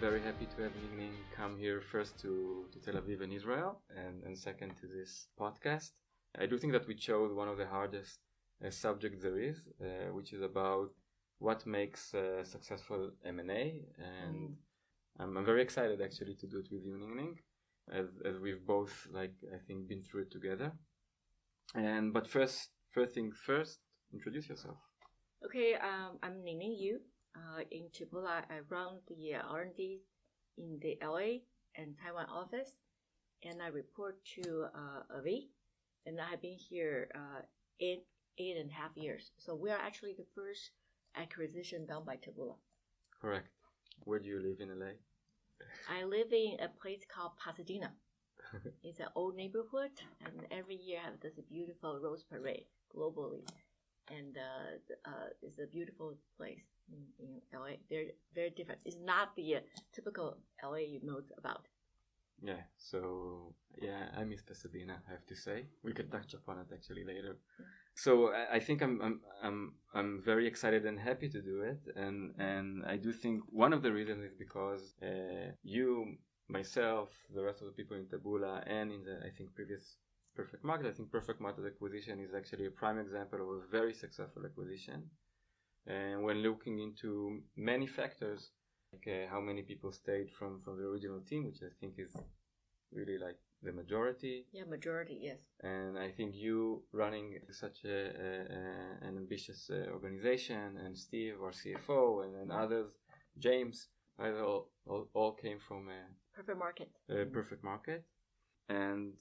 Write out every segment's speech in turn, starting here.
very happy to have Ning Ning come here first to Tel Aviv and Israel, and second to this podcast. I do think that we chose one of the hardest subjects there is, which is about what makes successful M&A, and I'm very excited actually to do it with you, Ning Ning, as we've both, I think, been through it together. But first things first, introduce yourself. Okay, I'm Ning Ning Yu. In Taboola, I run the R&D in the LA and Taiwan office, and I report to Aviv, and I have been here 8.5 years. So we are actually the first acquisition done by Taboola. Correct. Where do you live in LA? I live in a place called Pasadena. It's an old neighborhood, and every year have this beautiful Rose Parade globally, and it's a beautiful place in LA. They're very different. It's not the typical LA you know about. Yeah. So I miss Pasadena, I have to say. We could touch upon it actually later. Yeah. So I think I'm very excited and happy to do it, and I do think one of the reasons is because you, myself, the rest of the people in Taboola, and in the previous Perfect Market. I think Perfect Market acquisition is actually a prime example of a very successful acquisition. And when looking into many factors, like how many people stayed from the original team, which I think is really the majority. Yeah, majority, yes. And I think you running such an ambitious organization, and Steve, our CFO, and then others, James, all came from Perfect Market. Perfect Market. And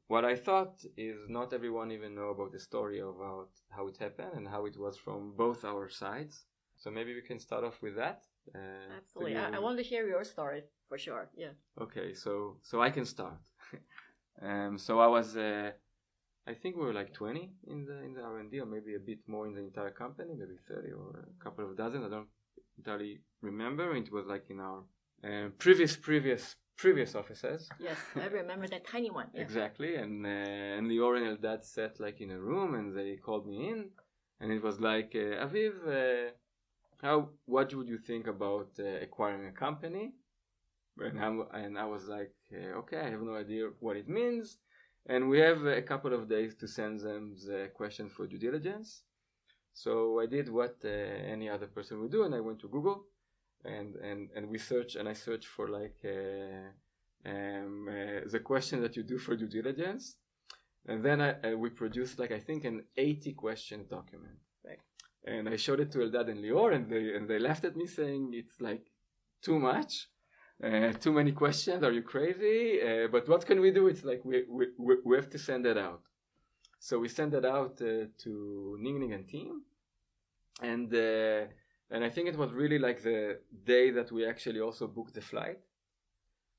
what I thought is not everyone even know about the story about how it happened and how it was from both our sides. So maybe we can start off with that. Absolutely. I want to hear your story for sure. Yeah. Okay, so I can start. So I was, I think we were 20 in the R&D, or maybe a bit more in the entire company, maybe 30 or a couple of dozen. I don't entirely remember. It was in our previous offices. Yes, I remember that tiny one. Yeah. Exactly, and Lior and Eldad sat in a room, and they called me in, and it was Aviv, what would you think about acquiring a company? And I was okay, I have no idea what it means, and we have a couple of days to send them the questions for due diligence. So I did what any other person would do, and I went to Google. And we searched, and I searched for the question that you do for due diligence, and then we produced I think an 80 question document. Right. And I showed it to Eldad and Lior, and they laughed at me, saying it's too much, too many questions. Are you crazy? But what can we do? It's we have to send it out. So we sent it out to Ning Ning and team, and I think it was really the day that we actually also booked the flight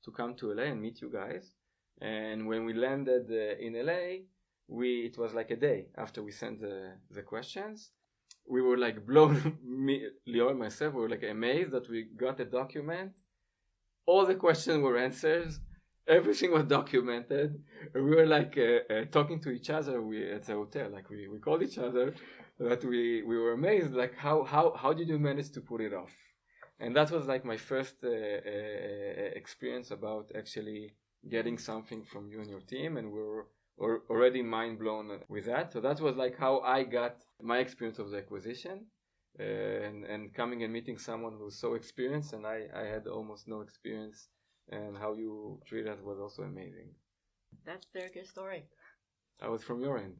to come to LA and meet you guys. And when we landed in LA, it was a day after we sent the questions. We were blown, Lior and myself were amazed that we got a document. All the questions were answers. Everything was documented. We were talking to each other at the hotel. We called each other. That we were amazed, how did you manage to pull it off? And that was my first experience about actually getting something from you and your team, and we were already mind blown with that. So that was how I got my experience of the acquisition, and coming and meeting someone who's so experienced, and I had almost no experience, and how you treat us was also amazing. That's a very good story. That was from your end.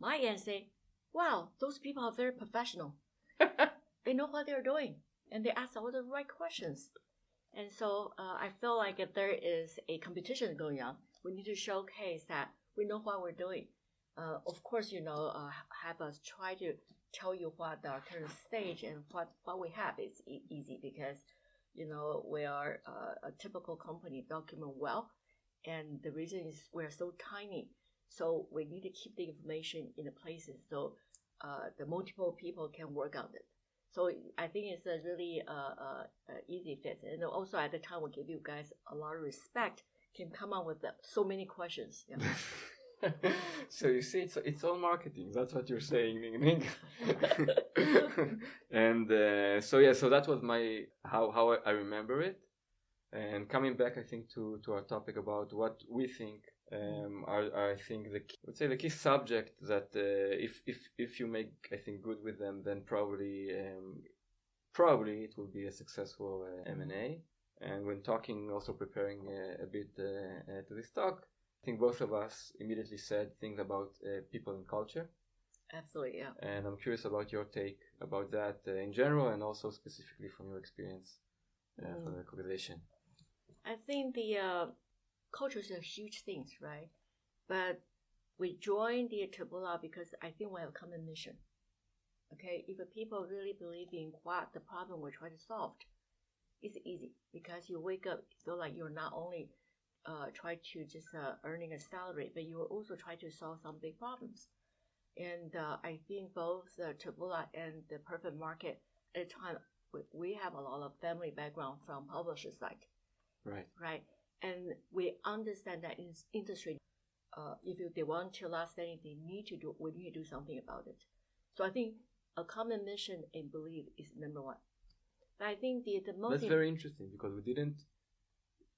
My end say, wow, those people are very professional. They know what they're doing, and they ask all the right questions. And so I feel if there is a competition going on, we need to showcase that we know what we're doing. Of course, have us try to tell you what our current stage and what we have is easy, because, we are a typical company, document well, and the reason is we're so tiny. So we need to keep the information in the places so the multiple people can work on it. So I think it's a really easy fit. And also at the time we give you guys a lot of respect, can come up with so many questions. Yeah. So you see, it's all marketing. That's what you're saying, Ning Ning. And so that was how I remember it. And coming back, I think to our topic about what we think are I think the key subject that if you make I think good with them, then probably it will be a successful M&A. And when talking, also preparing a bit to this talk, I think both of us immediately said things about people and culture. Absolutely, yeah. And I'm curious about your take about that in general, and also specifically from your experience for the organization. I think the culture is a huge thing, right? But we joined the Taboola because I think we have a common mission. Okay, if people really believe in what the problem we're trying to solve, it's easy because you wake up, feel like you're not only try to just earning a salary, but you will also try to solve some big problems. And I think both Taboola and the Perfect Market at the time, we have a lot of family background from publisher side. Right. And we understand that in industry, if they want to last anything, we need to do something about it. So I think a common mission and belief is number one. But I think the most... That's very interesting because we didn't,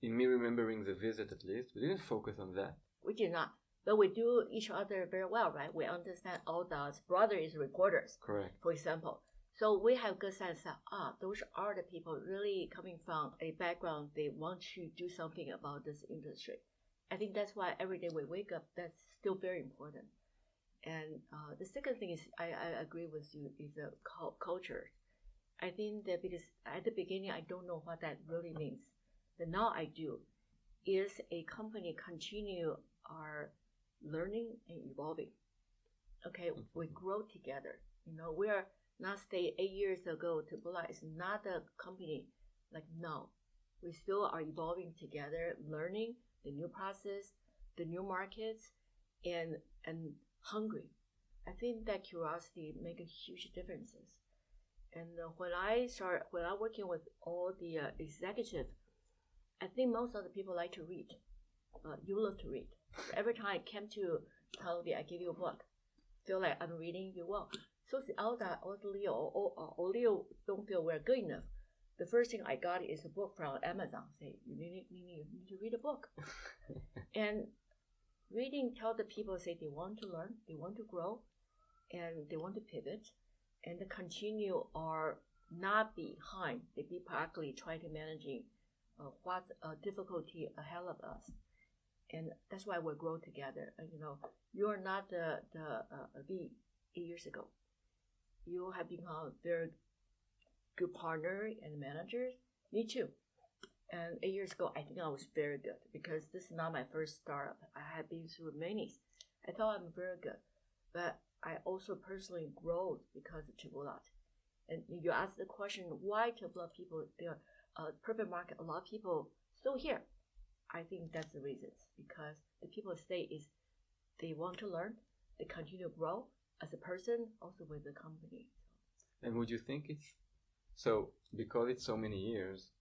in me remembering the visit at least, we didn't focus on that. We did not. But we do each other very well, right? We understand all the brothers reporters. Correct. For example. So we have good sense that, those are the people really coming from a background, they want to do something about this industry. I think that's why every day we wake up, that's still very important. And the second thing is, I agree with you, is the culture. I think that because at the beginning, I don't know what that really means. But now I do. Is a company continue our learning and evolving. Okay, we grow together. We are not stay 8 years ago, Taboola is not a company like now. We still are evolving together, learning the new process, the new markets, and hungry. I think that curiosity make a huge differences. And when I'm working with all the executives, I think most of the people like to read. You love to read. So every time I came to tell me I give you a book, feel like I'm reading you well. So all the Leo don't feel we're good enough. The first thing I got is a book from Amazon. Say you need to read a book. And reading tell the people say they want to learn, they want to grow, and they want to pivot, and they continue or not behind. They be practically trying to managing what's a difficulty ahead of us. And that's why we grow together. You're not the V 8 years ago. You have become a very good partner and manager. Me too. And 8 years ago, I think I was very good because this is not my first startup. I have been through many. I thought I'm very good. But I also personally grow because of Taboola. And you ask the question, why Taboola people, they're Perfect Market, a lot of people still here. I think that's the reason. Because the people stay is they want to learn, they continue to grow as a person, also with the company. And would you think it's so because it's so many years,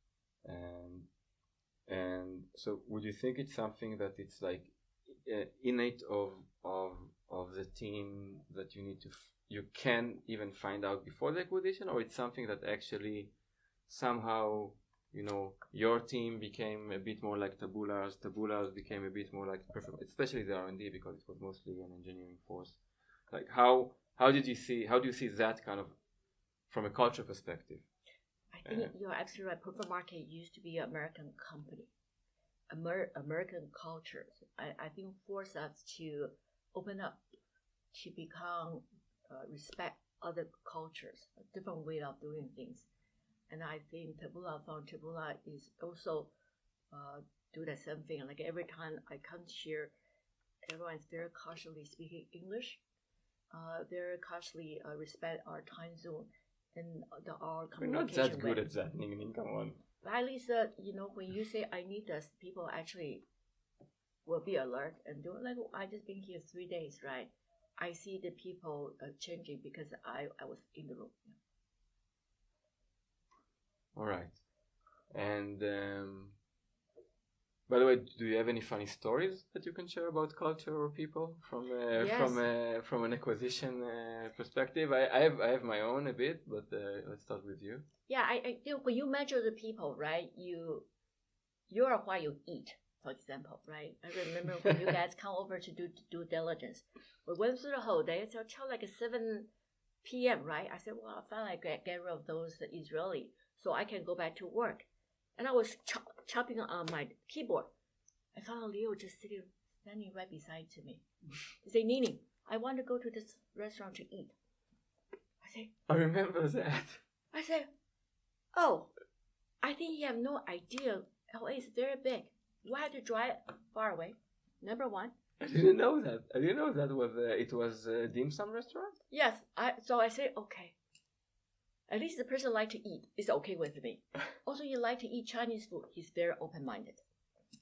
and so would you think it's something that it's like innate of the team that you can even find out before the acquisition, or it's something that actually somehow your team became a bit more like Taboola's became a bit more like Perfect, especially the R&D because it was mostly an engineering force. Like how do you see that kind of from a culture perspective? I think you're absolutely right. Perfect Market used to be an American company. American culture, I think forced us to open up, to become respect other cultures, a different way of doing things. And I think Taboola is also do the same thing. Like every time I come here, everyone's very cautiously speaking English. Very cautiously respect our time zone and our communication. We're not that good at that, Ning Ning, come on. But at least, when you say I need this, people actually will be alert and do it. Like I just been here 3 days, right? I see the people changing because I was in the room. Yeah. All right. And by the way, do you have any funny stories that you can share about culture or people from an acquisition perspective? I have my own a bit, but let's start with you. Yeah, I when you measure the people, right? you are what you eat, for example, right? I remember when you guys come over to do due diligence. We went through the whole day until like 7 p.m., right? I said, well, I finally get rid of those Israeli so I can go back to work. And I was chopping on my keyboard. I found Leo just standing right beside to me. He said, Ning, I want to go to this restaurant to eat. I remember that. I said, oh, I think you have no idea. LA is very big. You have to drive far away. Number one. I didn't know that. I didn't know that it was a dim sum restaurant. Yes. So I said, okay. At least the person like to eat. It's okay with me. Also, you like to eat Chinese food. He's very open-minded.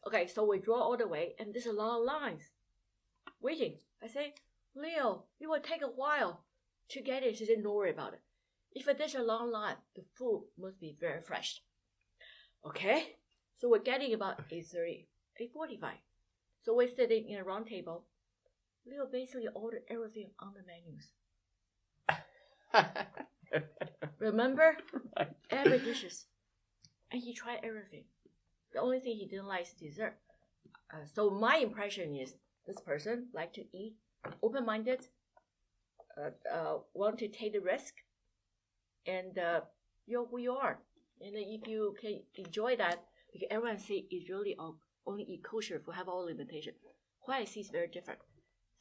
Okay, so we draw all the way, and there's a long lines waiting. I say, Leo, it will take a while to get it. He said, don't worry about it. If there's a long line, the food must be very fresh. Okay, so we're getting about 8:30, 8:45. So we're sitting in a round table. Leo basically ordered everything on the menus. Remember? Right. Every dishes. And he tried everything. The only thing he didn't like is dessert. So my impression is this person like to eat, open-minded, want to take the risk, and you're who you are. And if you can enjoy that, because everyone say Israeli only eat kosher food, have all limitations. What I see is very different.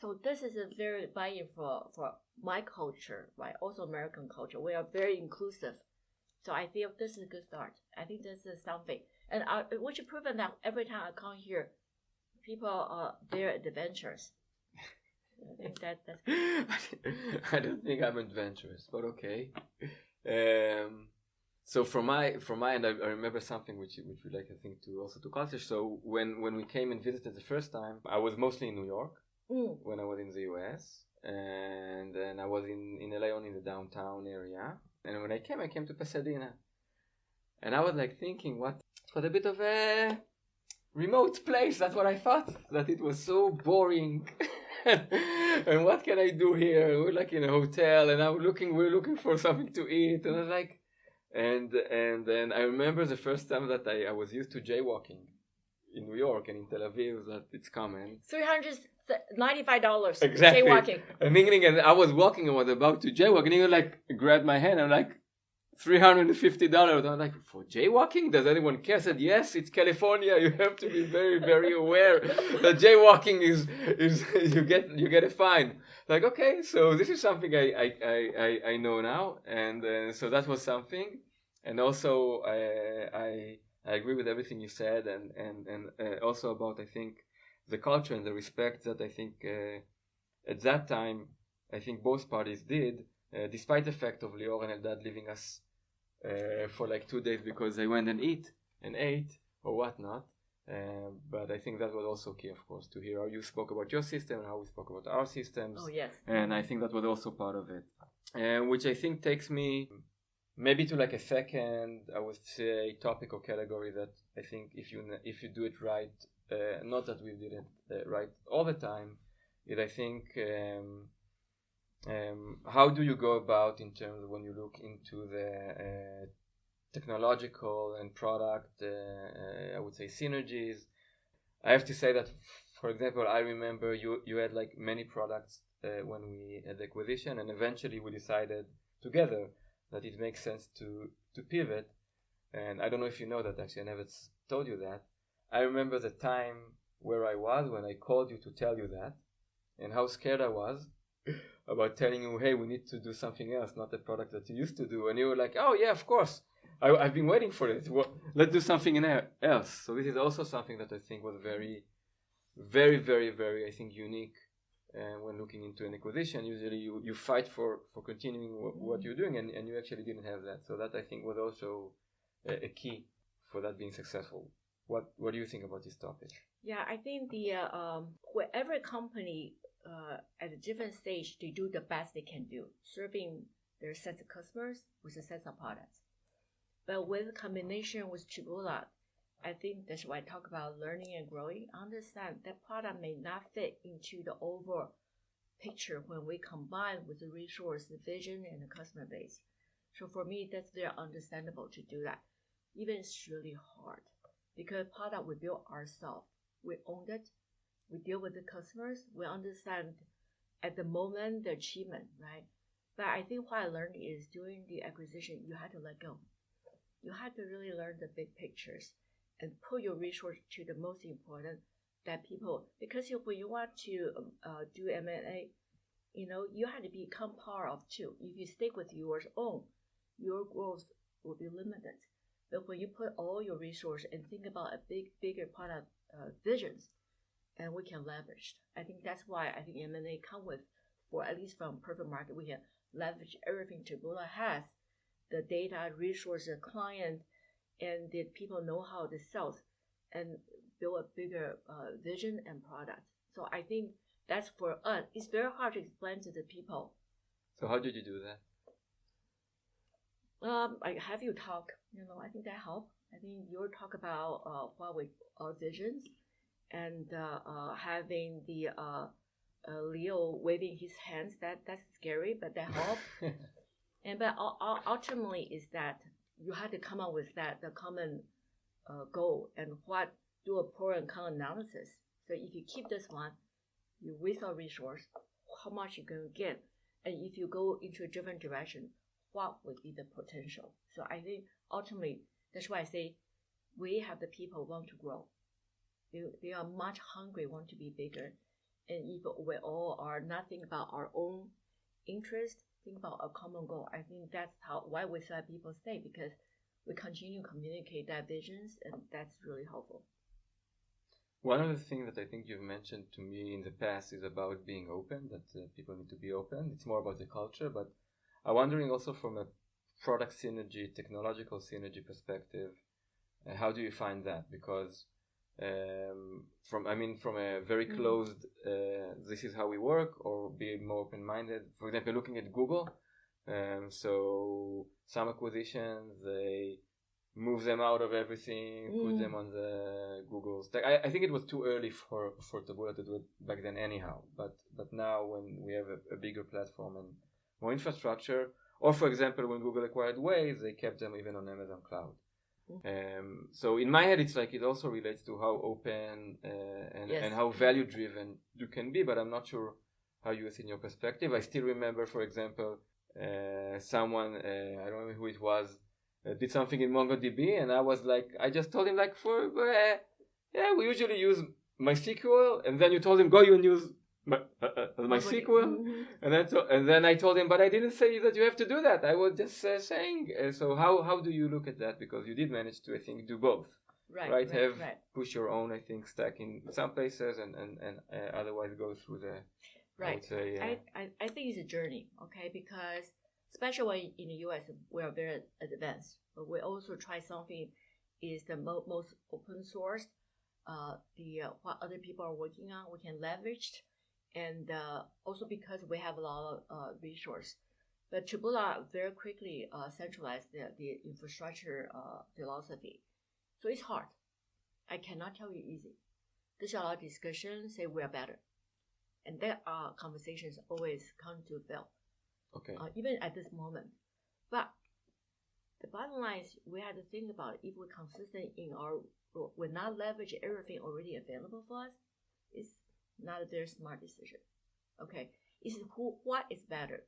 So this is a very buy-in for my culture, right? Also American culture. We are very inclusive. So I feel this is a good start. I think this is something. And which is proven that every time I come here, people are very adventurous. I think that's I don't think I'm adventurous, but okay. So from my end, I remember something which we like, I think, to culture. So when we came and visited the first time, I was mostly in New York when I was in the US, and then I was in LA, only in the downtown area. And when I came to Pasadena, and I was like thinking, what a bit of a remote place. That's what I thought. That it was so boring. And what can I do here? We're like in a hotel, and we're looking for something to eat, and I was like, and then I remember the first time that I was used to jaywalking in New York and in Tel Aviv, that it's common. $395. Exactly. Jaywalking. And I was walking and was about to jaywalk, and he like grabbed my hand and like $350. I'm like, for jaywalking? Does anyone care? I said, yes, it's California. You have to be very, very aware that jaywalking is you get a fine. Like, okay, so this is something I know now, and so that was something. And also I agree with everything you said, and also about, I think, the culture and the respect that I think at that time I think both parties did, despite the fact of Lior and Eldad leaving us for like 2 days because they went and ate or whatnot. But I think that was also key, of course, to hear how you spoke about your system and how we spoke about our systems. Oh, yes. And I think that was also part of it. Which I think takes me maybe to like a second, I would say, topic or category that I think if you do it right, not that we did it right all the time, is I think how do you go about in terms of when you look into the technological and product, I would say, synergies. I have to say that, for example, I remember you had like many products when we had the acquisition, and eventually we decided together that it makes sense to pivot. And I don't know if you know that, actually, I never told you that. I remember the time where I was when I called you to tell you that, and how scared I was about telling you, hey, we need to do something else, not the product that you used to do. And you were like, oh yeah, of course, I've been waiting for it. Well, let's do something else. So this is also something that I think was very, very, very, very, I think, unique. When looking into an acquisition, usually you fight for continuing what you're doing, and you actually didn't have that. So that, I think, was also a key for that being successful. What do you think about this topic? Yeah, I think wherever company at a different stage, they do the best they can do, serving their set of customers with a set of products. But with combination with Taboola, I think that's why I talk about learning and growing. Understand that product may not fit into the overall picture when we combine with the resource, the vision, and the customer base. So for me, that's very understandable to do that. Even it's really hard. because product we built ourselves. We owned it. We deal with the customers. We understand at the moment the achievement, right? But I think what I learned is during the acquisition, you had to let go. You had to really learn the big pictures and put your resource to the most important that people, because when you want to do M&A, you had to become part of too. If you stick with your own, your growth will be limited. But when you put all your resource and think about a bigger product visions, and we can leverage. I think that's why I think M&A come with, for at least from Perfect Market, we can leverage everything Taboola has, the data, resources, client, and the people know how to sell and build a bigger vision and product. So I think that's for us. It's very hard to explain to the people. So how did you do that? I have you talk. I think that helped. I think you talk about our visions, and having the Leo waving his hands. That's scary, but that helped. But ultimately is that you had to come up with the common goal and do a pro and con analysis. So if you keep this one, you waste our resource, how much you're going to get, and if you go into a different direction, what would be the potential? So I think ultimately that's why I say we have the people who want to grow. They are much hungry, want to be bigger, and if we all are not thinking about our own interest, think about a common goal. I think that's why we saw people stay, because we continue to communicate that visions, and that's really helpful. One of the things that I think you've mentioned to me in the past is about being open, that people need to be open. It's more about the culture, but I'm wondering also from a product synergy, technological synergy perspective, how do you find that? Because from a very closed, this is how we work, or be more open-minded. For example, looking at Google, so some acquisitions, they move them out of everything, put them on the Google stack. I think it was too early for Taboola to do it back then anyhow, but now when we have a bigger platform and more infrastructure, or for example when Google acquired Waze, they kept them even on Amazon Cloud. So in my head it's like it also relates to how open and how value driven you can be, but I'm not sure how you see in your perspective. I still remember, for example, someone, I don't remember who it was, did something in MongoDB, and I was like, I just told him like, we usually use MySQL, and then you told him go and use MySQL, and then I told him, but I didn't say that you have to do that. I was just saying. So how do you look at that? Because you did manage to, I think, do both. Right. Push your own, I think, stack in some places, and otherwise go through the. Right. I would say, I think it's a journey, okay? Because especially in the US, we are very advanced. But we also try something is the most open source. What other people are working on, we can leverage, and also because we have a lot of resource. But Taboola very quickly centralized the infrastructure philosophy, so it's hard. I cannot tell you easy. There's a lot of discussion, say we are better, and there are conversations always come to fail. Okay. Even at this moment, but the bottom line is we have to think about if we're consistent in we're not leverage everything already available for us. It's not a very smart decision. Okay, it's what is better.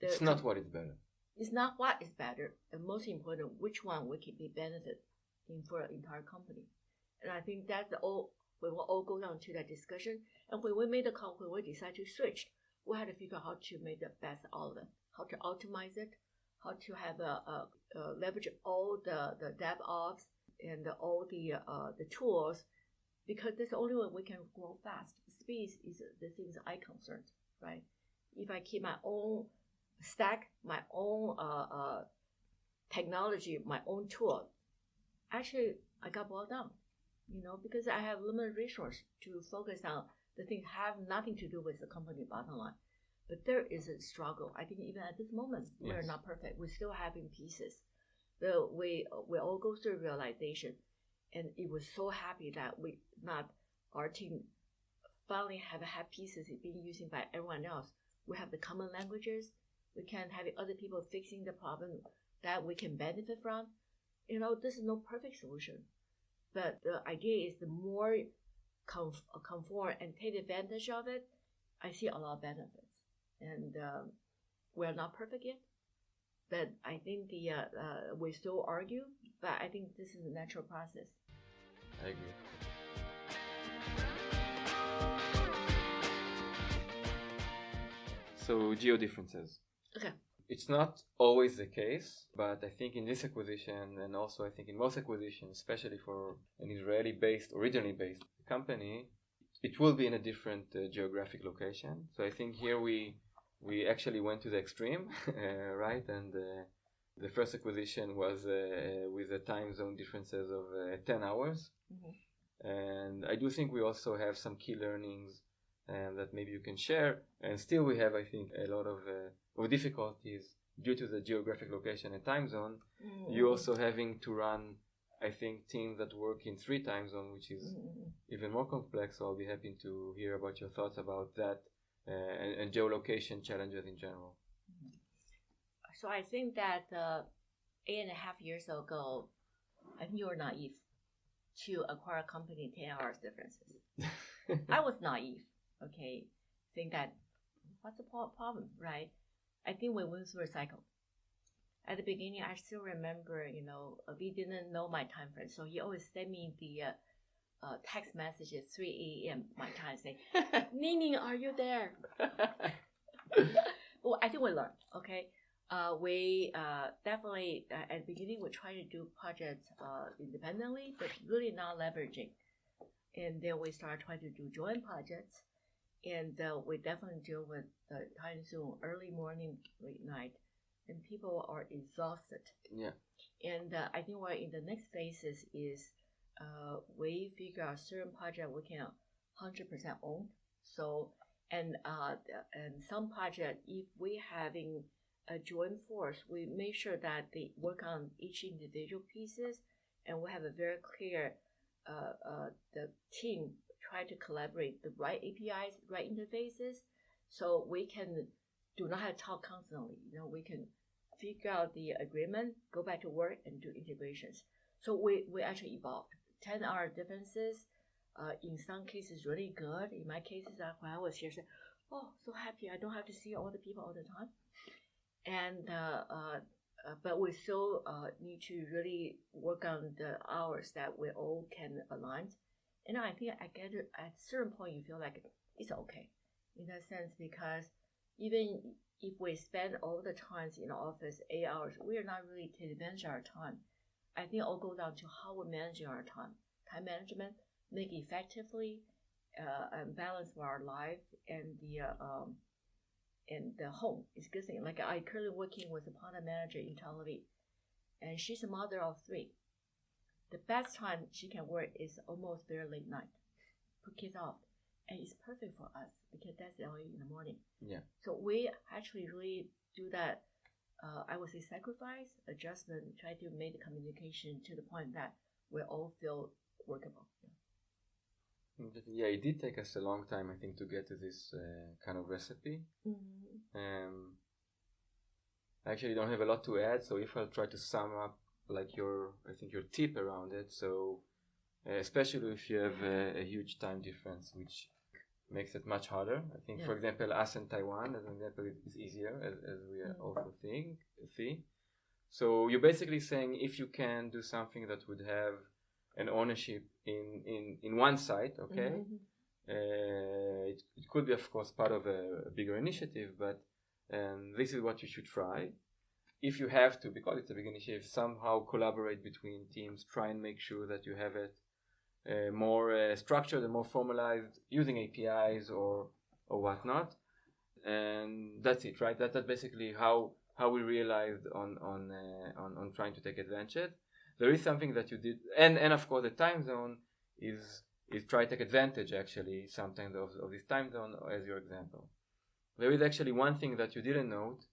It's not what is better. It's not what is better, and most important, which one we can be benefit for an entire company. And I think that's all. We will all go down to that discussion. And when we made the call, when we decide to switch, we had to figure out how to make the best out of it, how to optimize it, how to have leverage all the DevOps and all the tools, because that's the only way we can grow fast. Speed is the things I'm concerned, right? If I keep my own stack, my own technology, my own tool, actually I got bogged down, because I have limited resource to focus on the things have nothing to do with the company bottom line. But there is a struggle. I think even at this moment, we're not perfect. We're still having pieces. But we all go through realization, and it was so happy that our team finally have had pieces being used by everyone else. We have the common languages. We can have other people fixing the problem that we can benefit from. This is no perfect solution. But the idea is the more conform and take advantage of it, I see a lot of benefits. And we're not perfect yet, but I think we still argue, but I think this is a natural process. I agree. So geo differences. Okay. It's not always the case, but I think in this acquisition, and also I think in most acquisitions, especially for an Israeli-based, originally based company, it will be in a different geographic location. So I think here we actually went to the extreme, right? And the first acquisition was with the time zone differences of 10 hours. Mm-hmm. And I do think we also have some key learnings that maybe you can share. And still we have, I think, a lot of difficulties due to the geographic location and time zone. Mm-hmm. You also having to run, I think, teams that work in 3 time zones, which is even more complex. So I'll be happy to hear about your thoughts about that and geolocation challenges in general. So I think that 8.5 years ago, I think you were naive to acquire a company 10 hours differences. I was naive. Okay, think that what's the problem, right? I think we went through a cycle. At the beginning, I still remember, we didn't know my time frame, so he always sent me the text message at 3 a.m. my time, saying, "Ning Ning, are you there?" Well, I think we learned. Okay, we definitely at the beginning we try to do projects independently, but really not leveraging, and then we start trying to do joint projects. And we definitely deal with the time zone, early morning, late night, and people are exhausted. Yeah. And I think we're in the next phases is we figure out certain project we can 100% own. So and some project, if we having a joint force, we make sure that they work on each individual pieces, and we have a very clear the team try to collaborate the right APIs, right interfaces, so we can do not have to talk constantly. We can figure out the agreement, go back to work, and do integrations. So we actually evolved. 10-hour differences, in some cases really good. In my cases, when I was here, I said, "Oh, so happy! I don't have to see all the people all the time." And but we still need to really work on the hours that we all can align. And I think I get it at a certain point you feel like it's okay in that sense, because even if we spend all the times in the office 8 hours, we are not really taking advantage of our time. I think it all goes down to how we're managing our time management, make it effectively, and balance for our life and the home is a good thing. Like I currently working with a product manager in Tel Aviv, and she's a mother of 3. The best time she can work is almost very late night, put kids off, and it's perfect for us because that's early in the morning. Yeah. So we actually really do that. I would say sacrifice, adjustment, try to make the communication to the point that we all feel workable. Yeah, it did take us a long time, I think, to get to this kind of recipe. Mm-hmm. I actually don't have a lot to add, so if I'll try to sum up like your tip around it. So especially if you have a huge time difference, which makes it much harder. I think, for example, us in Taiwan, as an example, is easier, as we are also see. So you're basically saying if you can do something that would have an ownership in one site, okay, it could be, of course, part of a bigger initiative, but this is what you should try. If you have to, because it's a big initiative, somehow collaborate between teams, try and make sure that you have it more structured and more formalized using APIs or whatnot. And that's it, right? That's basically how we realized on trying to take advantage. There is something that you did, and of course the time zone is try to take advantage actually sometimes of this time zone as your example. There is actually one thing that you didn't note,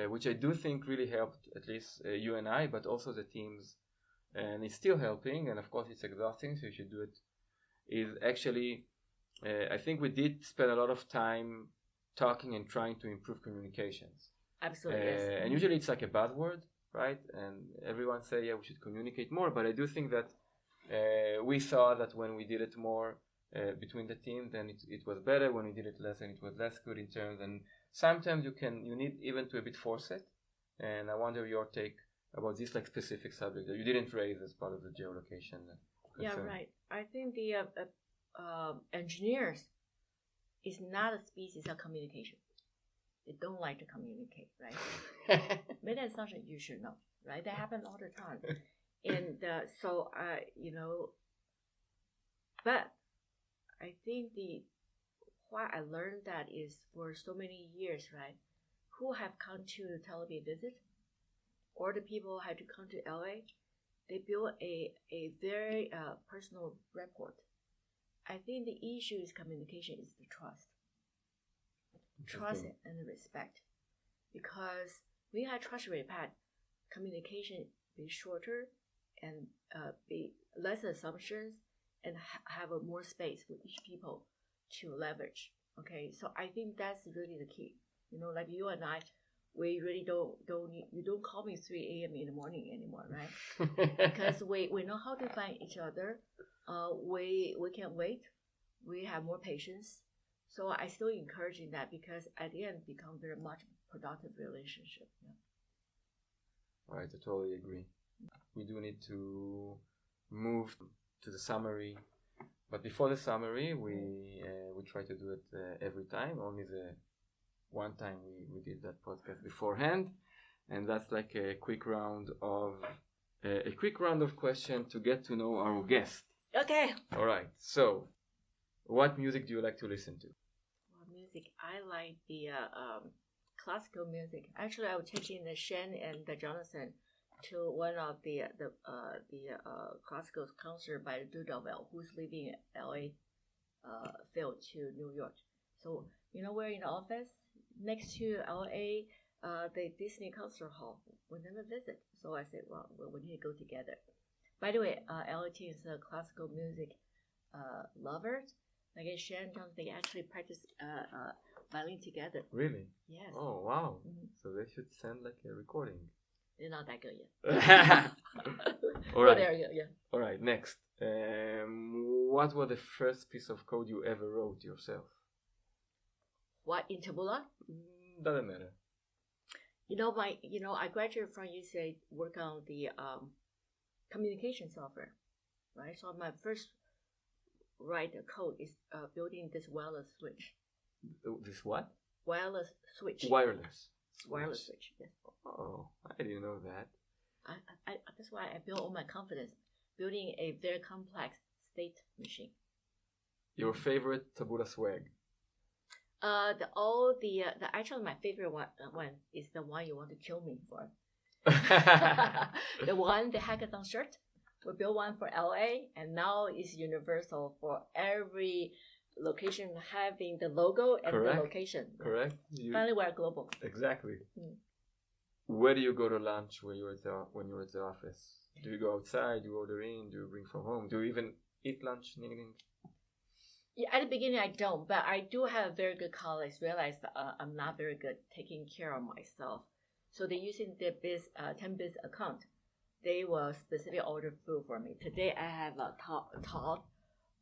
which I do think really helped, at least you and I, but also the teams, and it's still helping, and of course it's exhausting, so you should do it, is actually, I think we did spend a lot of time talking and trying to improve communications. Absolutely, yes. And usually it's like a buzzword, right? And everyone say, yeah, we should communicate more, but I do think that We saw that when we did it more between the team, then it was better. When we did it less, then it was less good in terms. And sometimes you need even to a bit force it. And I wonder your take about this like specific subject that you didn't raise as part of the geolocation concern. Yeah, right. I think the engineers is not a species of communication. They don't like to communicate, right? Made an assumption you should know, right? That happens all the time. And but I think why I learned that is for so many years, right? Who have come to Tel Aviv visit, or the people had to come to LA, they build a very personal rapport. I think the issue is communication is the trust. Trust and respect. Because we have trust rate pad, communication be shorter and be less assumptions and have a more space for each people to leverage. Okay, so I think that's really the key. Like you and I, we really you don't call me 3 a.m. in the morning anymore, right? Because we know how to find each other. We can wait. We have more patience. So I still encouraging that because at the end become very much productive relationship. Yeah. Right, I totally agree. We do need to move to the summary, but before the summary, we try to do it every time. Only the one time we did that podcast beforehand, and that's like a quick round of questions to get to know our guest. Okay. All right. So, what music do you like to listen to? Well, music. I like the classical music. Actually, I was taking the Shen and the Jonathan to one of the classical concert by Dudovell, who's leaving LA, Phil to New York. So we're in the office next to LA, the Disney concert hall. We never visit, so I said, well, we need to go together. By the way, LA team is a classical music lovers. Like Shen and Jonathan, they actually practice violin together. Really? Yes. Oh wow! Mm-hmm. So they should send like a recording. They're not that good yet. All right. There you go, yeah. All right. Next, what was the first piece of code you ever wrote yourself? What, in Taboola? Doesn't matter. I graduated from UCLA, work on the communication software, right? So my first write code is building this wireless switch. This what? Wireless switch. Wireless switch. Yes. Oh, I didn't know that. I that's why I built all my confidence building a very complex state machine. Your favorite Taboola swag? Actually my favorite one is the one you want to kill me for. The hackathon shirt. We built one for LA, and now it's universal for every location having the logo and Correct. the location. Correct. Finally, we're global. Exactly. Where do you go to lunch when you're at the office? Do you go outside? Do you order in? Do you bring from home? Do you even eat lunch? Ning Ning? Yeah, at the beginning I don't, but I do have very good colleagues realize that I'm not very good taking care of myself. So they're using their 10biz account. They will specifically order food for me. Today I have a top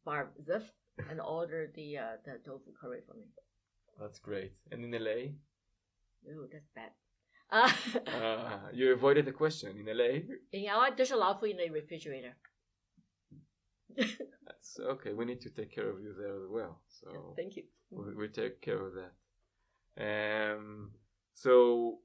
bar zif and order the tofu curry for me. That's great. And in LA? Oh, that's bad. You avoided the question. In LA? In LA, there's a lot of food in the refrigerator. That's okay. We need to take care of you there as well. So thank you. We take care of that. So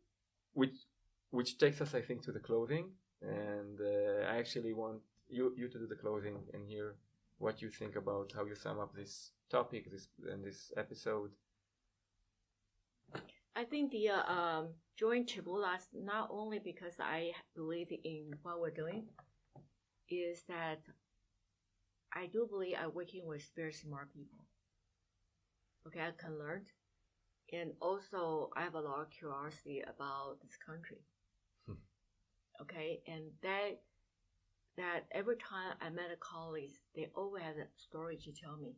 which takes us, I think, to the clothing. And I actually want you to do the closing and hear what you think about how you sum up this topic, this episode. I think the join Taboola not only because I believe in what we're doing, is that I do believe I'm working with very smart people. Okay, I can learn, and also I have a lot of curiosity about this country. Okay, and that every time I met a colleague, they always have a story to tell me.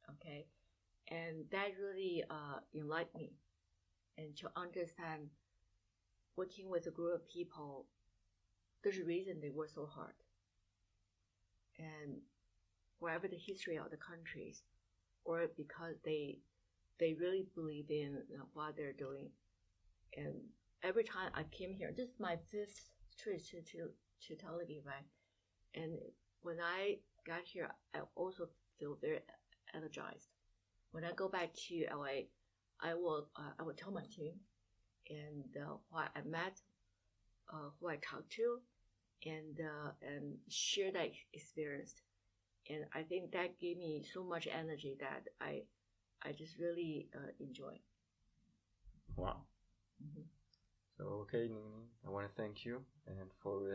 Okay, and that really enlightened me, and to understand working with a group of people, there's a reason they work so hard. and whatever the history of the countries, or because they really believe in what they're doing. And every time I came here, this is my 5th trip to Tel Aviv, right? And when I got here, I also feel very energized. When I go back to LA, I will tell my team and what I met, who I talked to, and share that experience. And I think that gave me so much energy that I just really enjoy. Wow. Mm-hmm. So, okay, Ning Ning, I want to thank you, and for,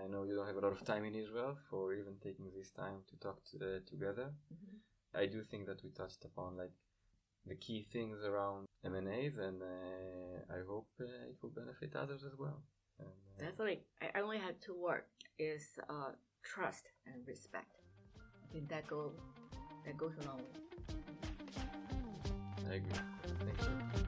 I know you don't have a lot of time in Israel, for even taking this time to talk together. Mm-hmm. I do think that we touched upon like the key things around M&As, and I hope it will benefit others as well. And, definitely, I only have 2 words: is trust and respect. I think that goes a long way. I agree. Thank you.